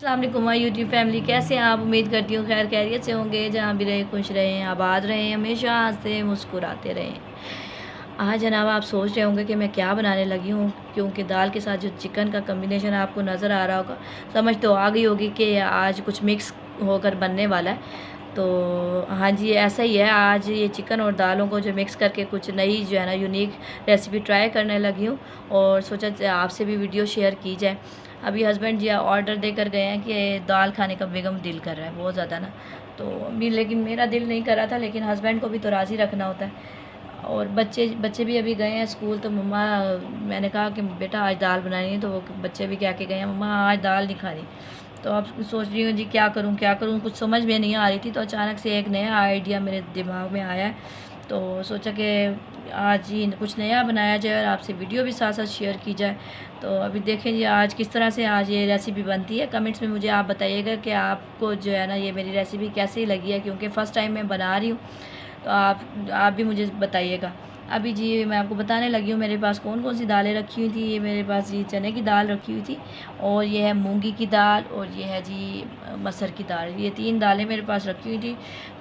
अस्सलाम वालेकुम my YouTube family, कैसे हैं आप। उम्मीद करती हूँ खैर खैरियत से होंगे। जहाँ भी रहे खुश रहें, आबाद रहें, हमेशा हंसते मुस्कुराते रहें। आज जनाब आप सोच रहे होंगे कि मैं क्या बनाने लगी हूँ, क्योंकि दाल के साथ जो चिकन का कम्बिनेशन आपको नज़र आ रहा होगा, समझ तो आ गई होगी कि आज कुछ मिक्स होकर बनने वाला है। तो हाँ जी, ऐसा ही है। आज ये चिकन और दालों को जो मिक्स करके कुछ नई जो है ना यूनिक रेसिपी ट्राई करने लगी हूँ, और सोचा आपसे भी वीडियो शेयर की जाए। अभी हस्बैंड जी ऑर्डर देकर गए हैं कि दाल खाने का बेगम दिल कर रहा है बहुत ज़्यादा ना। तो अभी लेकिन मेरा दिल नहीं कर रहा था, लेकिन हस्बैंड को भी तो राज़ी रखना होता है। और बच्चे बच्चे भी अभी गए हैं स्कूल, तो मम्मा, मैंने कहा कि बेटा आज दाल बनानी है, तो वो बच्चे भी कह के गए हैं मम्मा आज दाल नहीं खानी। तो अब सोच रही हूँ जी क्या करूँ, कुछ समझ में नहीं आ रही थी। तो अचानक से एक नया आइडिया मेरे दिमाग में आया है, तो सोचा कि आज ही कुछ नया बनाया जाए और आपसे वीडियो भी साथ साथ शेयर की जाए। तो अभी देखें जी आज किस तरह से आज ये रेसिपी बनती है। कमेंट्स में मुझे आप बताइएगा कि आपको जो है ना ये मेरी रेसिपी कैसी लगी है, क्योंकि फ़र्स्ट टाइम मैं बना रही हूँ। तो आप भी मुझे बताइएगा। अभी जी मैं आपको बताने लगी हूँ मेरे पास कौन कौन सी दालें रखी हुई थी। ये मेरे पास जी चने की दाल रखी हुई थी, और ये है मूंगी की दाल, और ये है जी मसर की दाल। ये 3 दालें मेरे पास रखी हुई थी।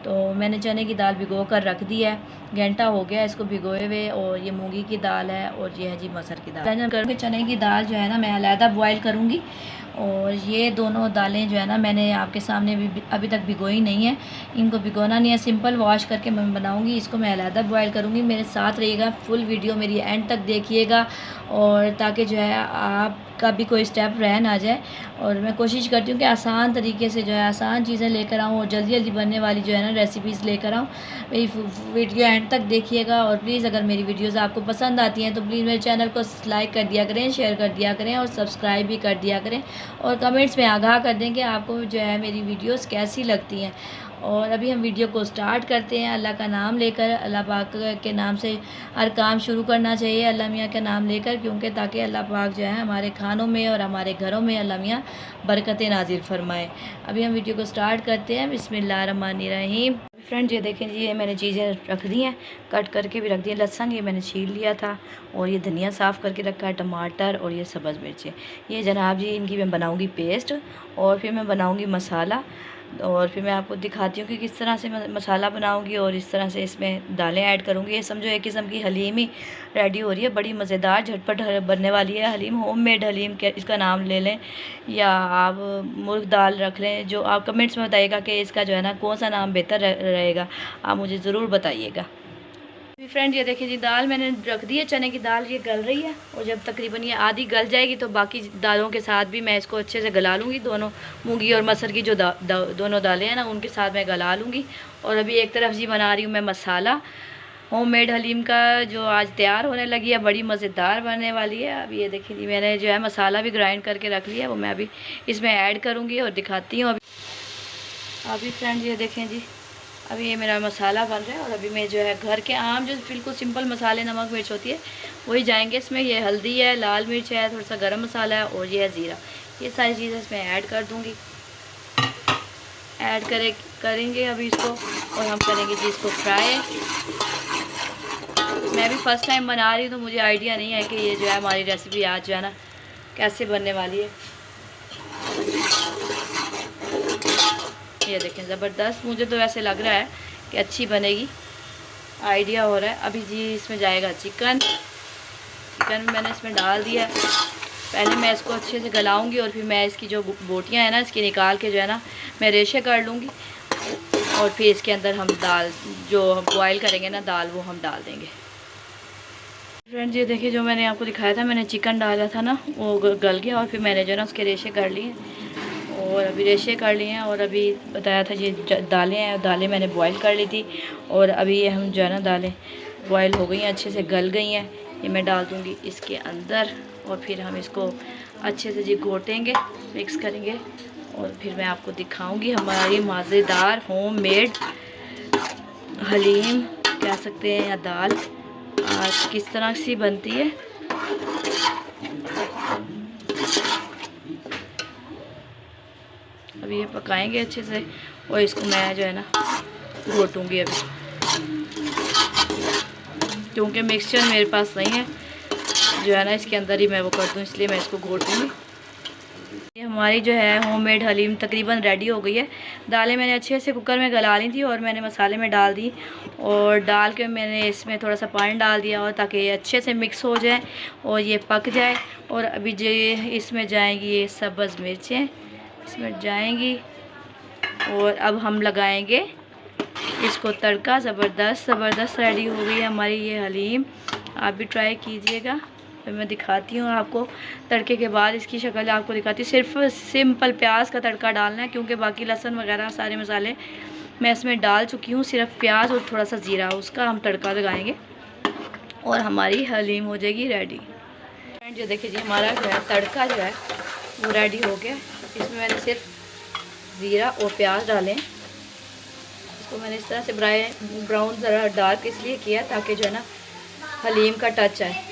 तो मैंने चने की दाल भिगो कर रख दी है, घंटा हो गया इसको भिगोए हुए। और ये मूंगी की दाल है, और ये है जी मसर की दाल। करके चने की दाल जो है ना मैं अलहदा बॉयल करूँगी, और ये दोनों दालें जो है ना मैंने आपके सामने भी अभी तक भिगोई नहीं है। इनको भिगोना नहीं है, सिंपल वॉश करके मैं बनाऊंगी। इसको मैं अलहदा बॉयल करूंगी। मेरे साथ रहिएगा, फुल वीडियो मेरी एंड तक देखिएगा, और ताकि जो है आपका भी कोई स्टेप रह ना जाए। और मैं कोशिश करती हूँ कि आसान तरीके से जो है आसान चीज़ें लेकर आऊँ, और जल्दी जल्दी बनने वाली जो है ना रेसिपीज़ लेकर आऊँ। मेरी वीडियो एंड तक देखिएगा, और प्लीज़ अगर मेरी वीडियोज़ आपको पसंद आती हैं तो प्लीज़ मेरे चैनल को लाइक कर दिया करें, शेयर कर दिया करें, और सब्सक्राइब भी कर दिया करें। और कमेंट्स में आगाह कर दें कि आपको जो है मेरी वीडियोस कैसी लगती हैं। और अभी हम वीडियो को स्टार्ट करते हैं। अल्लाह का नाम लेकर, अल्लाह पाक के नाम से हर काम शुरू करना चाहिए, अल्लाह मियाँ का नाम लेकर, क्योंकि ताकि अल्लाह पाक जो है हमारे खानों में और हमारे घरों में अल्लाह मियाँ बरकतें नाजिल फरमाए। अभी हम वीडियो को स्टार्ट करते हैं। बिस्मिल्लाहिर्रहमानिर्रहीम। फ्रेंड्स ये देखें जी, ये मैंने चीज़ें रख दी हैं, कट करके भी रख दी है। लहसुन ये मैंने छील लिया था, और ये धनिया साफ़ करके रखा है, टमाटर, और ये सब्ज़ मिर्चें। ये जनाब जी इनकी मैं बनाऊंगी पेस्ट, और फिर मैं बनाऊंगी मसाला, और फिर मैं आपको दिखाती हूँ कि किस तरह से मैं मसाला बनाऊंगी, और इस तरह से इसमें दालें ऐड करूँगी। ये समझो एक किस्म की हलीम ही रेडी हो रही है, बड़ी मज़ेदार झटपट बनने वाली है हलीम। होममेड हलीम के इसका नाम ले लें, या आप मुर्ग दाल रख लें। जो आप कमेंट्स में बताइएगा कि इसका जो है ना कौन सा नाम बेहतर रहेगा, आप मुझे ज़रूर बताइएगा। फ्रेंड ये देखिए जी, दाल मैंने रख दी है, चने की दाल ये गल रही है, और जब तकरीबन ये आधी गल जाएगी तो बाकी दालों के साथ भी मैं इसको अच्छे से गला लूँगी। दोनों मूंगी और मसर की जो दोनों दालें हैं ना उनके साथ मैं गला लूँगी। और अभी एक तरफ जी बना रही हूँ मैं मसाला होममेड हलीम का, जो आज तैयार होने लगी है, बड़ी मज़ेदार बनने वाली है। अब ये देखिए जी मैंने जो है मसाला भी ग्राइंड करके रख लिया है, वो मैं अभी इसमें ऐड करूँगी और दिखाती हूँ। अभी फ्रेंड ये देखें जी, अभी ये मेरा मसाला बन रहा है, और अभी मैं जो है घर के आम जो बिल्कुल सिंपल मसाले नमक मिर्च होती है वही जाएंगे इसमें। ये हल्दी है, लाल मिर्च है, थोड़ा सा गरम मसाला है, और ये है ज़ीरा। ये सारी चीज़ें इसमें ऐड कर दूँगी, ऐड करेंगे अभी इसको, और हम करेंगे जी इसको फ्राई। मैं भी फ़र्स्ट टाइम बना रही हूँ, तो मुझे आइडिया नहीं है कि ये जो है हमारी रेसिपी आज जो है ना कैसे बनने वाली है। ये देखें ज़बरदस्त, मुझे तो ऐसे लग रहा है कि अच्छी बनेगी, आइडिया हो रहा है। अभी जी इसमें जाएगा चिकन मैंने इसमें डाल दिया है। पहले मैं इसको अच्छे से गलाऊंगी, और फिर मैं इसकी जो बोटियां हैं ना इसकी निकाल के जो है ना मैं रेशे कर लूँगी, और फिर इसके अंदर हम दाल जो हम बॉयल करेंगे ना दाल वो हम डाल देंगे। फ्रेंड्स ये देखिए, जो मैंने आपको दिखाया था, मैंने चिकन डाला था ना वो गल गया, और फिर मैंने जो है ना उसके रेशे कर लिए, और अभी रेशे कर लिए हैं। और अभी बताया था ये दालें हैं, दालें मैंने बॉईल कर ली थी, और अभी ये हम जो है ना दालें बॉईल हो गई हैं, अच्छे से गल गई हैं। ये मैं डाल दूँगी इसके अंदर, और फिर हम इसको अच्छे से जी घोटेंगे, मिक्स करेंगे, और फिर मैं आपको दिखाऊंगी हमारी मज़ेदार होममेड हलीम कह सकते हैं, या दाल आज किस तरह से बनती है। अभी ये पकाएंगे अच्छे से, और इसको मैं जो है ना घोटूँगी अभी, क्योंकि मिक्सचर मेरे पास नहीं है जो है ना इसके अंदर ही मैं वो कर दूँ, इसलिए मैं इसको घोटूँगी। ये हमारी जो है होममेड हलीम तकरीबन रेडी हो गई है। दालें मैंने अच्छे से कुकर में गला ली थी और मैंने मसाले में डाल दी और डाल के मैंने इसमें थोड़ा सा पानी डाल दिया और ताकि ये अच्छे से मिक्स हो जाए और ये पक जाए। और अभी जो इसमें जाएंगी ये सब्ज़ मिर्चें इसमें जाएंगी और अब हम लगाएंगे इसको तड़का। ज़बरदस्त रेडी हो गई है हमारी ये हलीम। आप भी ट्राई कीजिएगा। तो मैं दिखाती हूँ आपको तड़के के बाद इसकी शक्ल आपको दिखाती हूँ। सिर्फ सिंपल प्याज का तड़का डालना है क्योंकि बाकी लहसुन वगैरह सारे मसाले मैं इसमें डाल चुकी हूँ। सिर्फ प्याज और थोड़ा सा ज़ीरा उसका हम तड़का लगाएंगे और हमारी हलीम हो जाएगी रेडी। फ्रेंड जो देखिए जी हमारा जो है तड़का जो है वो रेडी हो गया। इसमें मैंने सिर्फ ज़ीरा और प्याज डालें। इसको मैंने इस तरह से ब्राउन ज़रा डार्क इसलिए किया ताकि जो है ना हलीम का टच आए।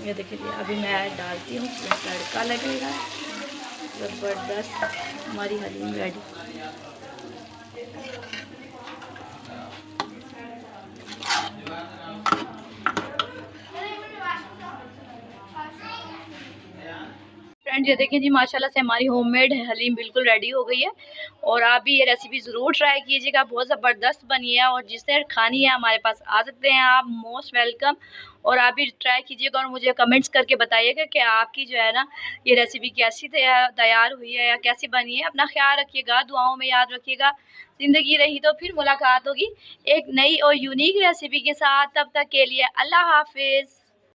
ये देखिए जी अभी मैं डालती हूँ तड़का लगेगा। ज़बरदस्त हमारी हलीम रेडी। फ्रेंड ये देखिए जी माशाल्लाह से हमारी होममेड हलीम बिल्कुल रेडी हो गई है और आप भी ये रेसिपी ज़रूर ट्राई कीजिएगा। बहुत ज़बरदस्त बनी है और जिसने खानी है हमारे पास आ सकते हैं आप, मोस्ट वेलकम। और आप भी ट्राई कीजिएगा और मुझे कमेंट्स करके बताइएगा कि आपकी जो है ना ये रेसिपी कैसी तैयार हुई है या कैसी बनी है। अपना ख्याल रखिएगा, दुआओं में याद रखिएगा। ज़िंदगी रही तो फिर मुलाकात होगी एक नई और यूनिक रेसिपी के साथ। तब तक के लिए अल्लाह हाफिज़।